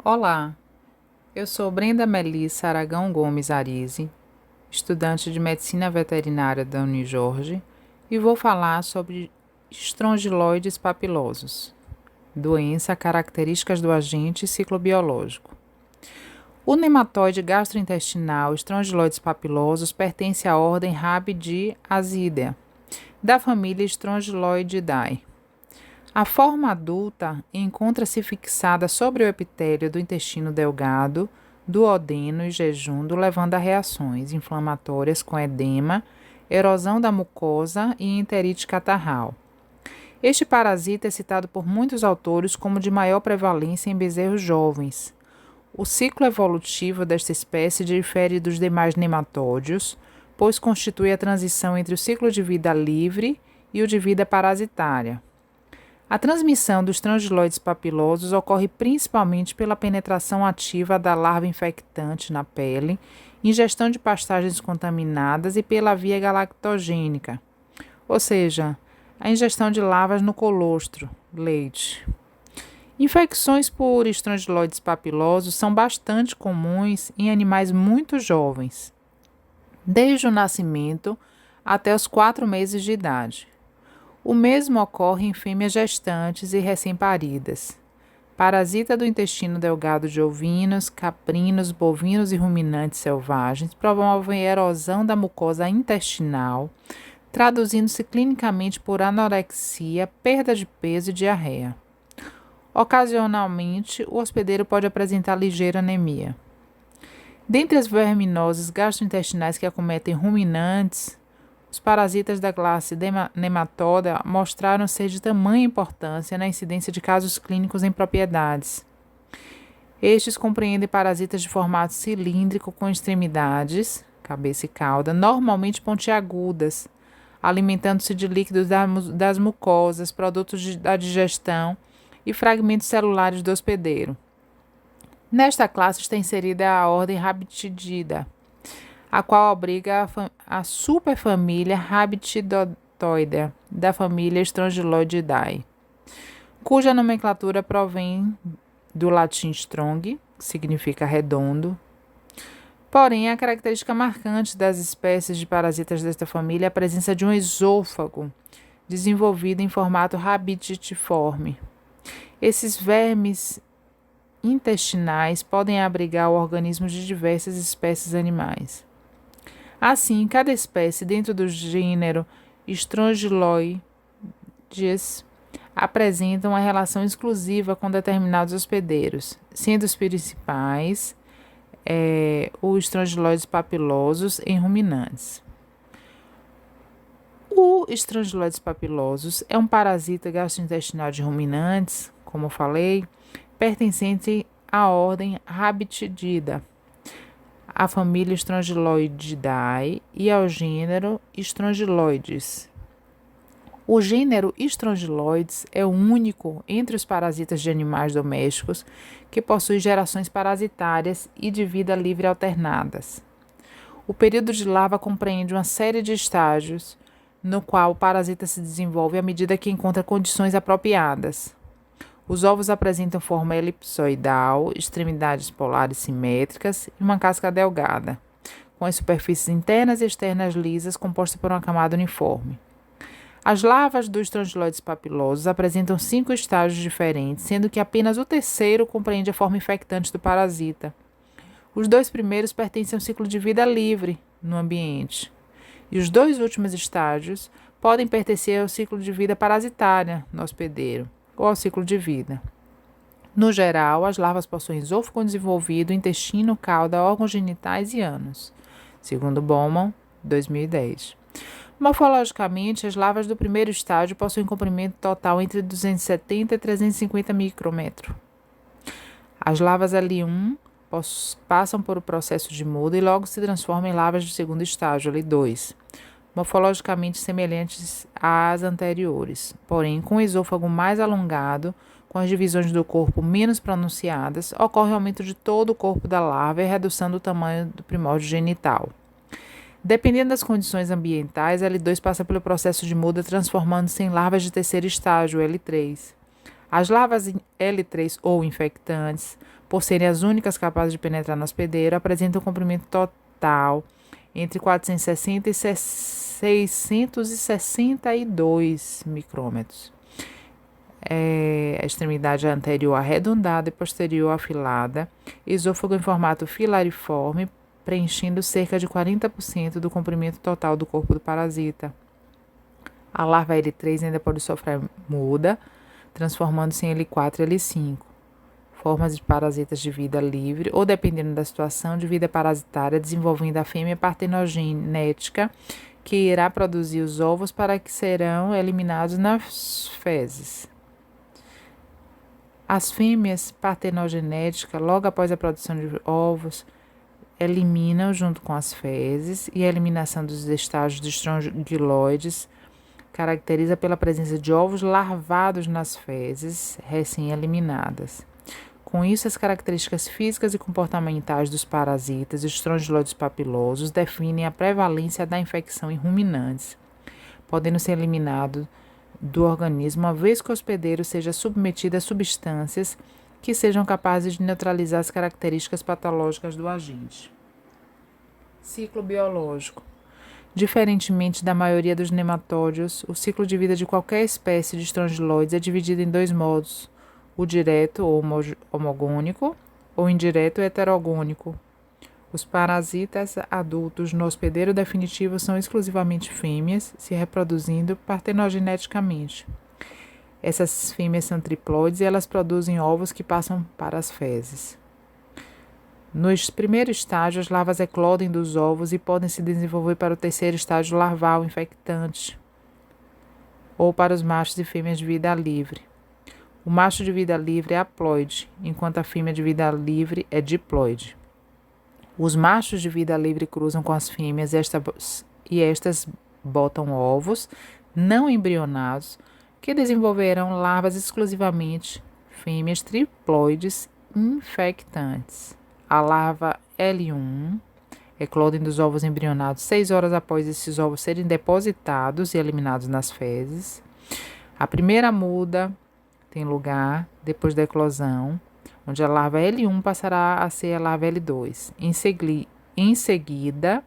Olá, eu sou Brenda Melissa Aragão Gomes Arize, estudante de Medicina Veterinária da Unijorge, e vou falar sobre estrongiloides papilosos, doença, características do agente e ciclo biológico. O nematóide gastrointestinal estrongiloides papilosos pertence à ordem Rabidiazidae, da família Strongyloididae. A forma adulta encontra-se fixada sobre o epitélio do intestino delgado, duodeno e jejum, levando a reações inflamatórias com edema, erosão da mucosa e enterite catarral. Este parasita é citado por muitos autores como de maior prevalência em bezerros jovens. O ciclo evolutivo desta espécie difere dos demais nematódios, pois constitui a transição entre o ciclo de vida livre e o de vida parasitária. A transmissão dos estrongiloides papilosos ocorre principalmente pela penetração ativa da larva infectante na pele, ingestão de pastagens contaminadas e pela via galactogênica, ou seja, a ingestão de larvas no colostro, leite. Infecções por estrongiloides papilosos são bastante comuns em animais muito jovens, desde o nascimento até os 4 meses de idade. O mesmo ocorre em fêmeas gestantes e recém-paridas. Parasita do intestino delgado de ovinos, caprinos, bovinos e ruminantes selvagens, promovem erosão da mucosa intestinal, traduzindo-se clinicamente por anorexia, perda de peso e diarreia. Ocasionalmente, o hospedeiro pode apresentar ligeira anemia. Dentre as verminoses gastrointestinais que acometem ruminantes, os parasitas da classe Nematoda mostraram ser de tamanha importância na incidência de casos clínicos em propriedades. Estes compreendem parasitas de formato cilíndrico com extremidades, cabeça e cauda, normalmente pontiagudas, alimentando-se de líquidos das mucosas, produtos da digestão e fragmentos celulares do hospedeiro. Nesta classe está inserida a ordem Rhabditida, a qual abriga a superfamília Rhabditidoidea, da família Strongyloididae, cuja nomenclatura provém do latim strong, que significa redondo. Porém, a característica marcante das espécies de parasitas desta família é a presença de um esôfago desenvolvido em formato rhabditiforme. Esses vermes intestinais podem abrigar organismos de diversas espécies animais. Assim, cada espécie dentro do gênero Strongyloides apresenta uma relação exclusiva com determinados hospedeiros, sendo os principais os estrongiloides papilosos em ruminantes. O estrongiloides papilosos é um parasita gastrointestinal de ruminantes, como eu falei, pertencente à ordem Rhabditida, à família Strongyloididae e ao gênero Strongyloides. O gênero Strongyloides é o único entre os parasitas de animais domésticos que possui gerações parasitárias e de vida livre alternadas. O período de larva compreende uma série de estágios no qual o parasita se desenvolve à medida que encontra condições apropriadas. Os ovos apresentam forma elipsoidal, extremidades polares simétricas e uma casca delgada, com as superfícies internas e externas lisas compostas por uma camada uniforme. As larvas dos estrongiloides papilosos apresentam 5 estágios diferentes, sendo que apenas o terceiro compreende a forma infectante do parasita. Os 2 primeiros pertencem ao ciclo de vida livre no ambiente, e os 2 últimos estágios podem pertencer ao ciclo de vida parasitária no hospedeiro, ou ao ciclo de vida. No geral, as larvas possuem esôfago desenvolvido, intestino, cauda, órgãos genitais e ânus, segundo Bowman, 2010. Morfologicamente, as larvas do primeiro estágio possuem um comprimento total entre 270 e 350 micrômetros. As larvas L1 passam por o processo de muda e logo se transformam em larvas do segundo estágio, L2, morfologicamente semelhantes às anteriores, porém com o esôfago mais alongado, com as divisões do corpo menos pronunciadas, ocorre o aumento de todo o corpo da larva e redução do tamanho do primórdio genital. Dependendo das condições ambientais, L2 passa pelo processo de muda, transformando-se em larvas de terceiro estágio, L3. As larvas L3 ou infectantes, por serem as únicas capazes de penetrar no hospedeiro, apresentam um comprimento total entre 460 e 662 micrômetros. A extremidade anterior arredondada e posterior afilada, esôfago em formato filariforme, preenchendo cerca de 40% do comprimento total do corpo do parasita. A larva L3 ainda pode sofrer muda, transformando-se em L4 e L5. Formas de parasitas de vida livre ou, dependendo da situação, de vida parasitária, desenvolvendo a fêmea partenogenética, que irá produzir os ovos para que serão eliminados nas fezes. As fêmeas partenogenéticas, logo após a produção de ovos, eliminam junto com as fezes, e a eliminação dos estágios de estrongiloides caracteriza pela presença de ovos larvados nas fezes recém-eliminadas. Com isso, as características físicas e comportamentais dos parasitas estrongiloides papilosos definem a prevalência da infecção em ruminantes, podendo ser eliminado do organismo uma vez que o hospedeiro seja submetido a substâncias que sejam capazes de neutralizar as características patológicas do agente. Ciclo biológico. Diferentemente da maioria dos nematódios, o ciclo de vida de qualquer espécie de estrongiloides é dividido em dois modos: o direto ou homogônico, ou indireto ou heterogônico. Os parasitas adultos no hospedeiro definitivo são exclusivamente fêmeas, se reproduzindo partenogeneticamente. Essas fêmeas são triploides e elas produzem ovos que passam para as fezes. No primeiro estágio, as larvas eclodem dos ovos e podem se desenvolver para o terceiro estágio larval infectante, ou para os machos e fêmeas de vida livre. O macho de vida livre é haploide, enquanto a fêmea de vida livre é diploide. Os machos de vida livre cruzam com as fêmeas e estas botam ovos não embrionados que desenvolverão larvas exclusivamente fêmeas triploides infectantes. A larva L1 eclodem dos ovos embrionados 6 horas após esses ovos serem depositados e eliminados nas fezes. A primeira muda tem lugar depois da eclosão, onde a larva L1 passará a ser a larva L2. Em seguida,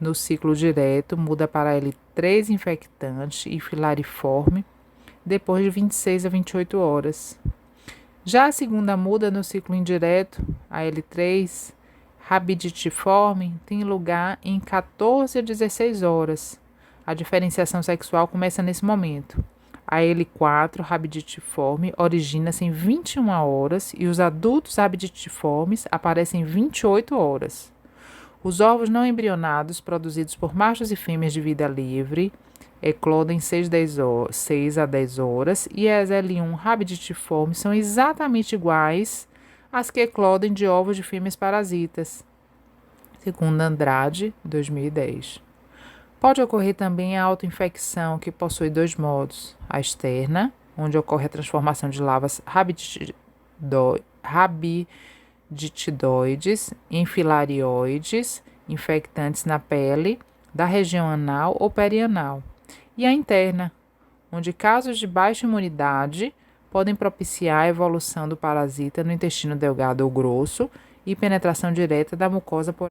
no ciclo direto, muda para L3 infectante e filariforme, depois de 26 a 28 horas. Já a segunda muda no ciclo indireto, a L3 rabiditiforme, tem lugar em 14 a 16 horas. A diferenciação sexual começa nesse momento. A L4 rabiditiforme origina-se em 21 horas e os adultos rabiditiformes aparecem em 28 horas. Os ovos não embrionados produzidos por machos e fêmeas de vida livre eclodem 6 a 10 horas e as L1 rabiditiformes são exatamente iguais às que eclodem de ovos de fêmeas parasitas, segundo Andrade, 2010. Pode ocorrer também a autoinfecção, que possui dois modos: a externa, onde ocorre a transformação de larvas rabiditidoides em filarioides, infectantes na pele da região anal ou perianal, e a interna, onde casos de baixa imunidade podem propiciar a evolução do parasita no intestino delgado ou grosso e penetração direta da mucosa por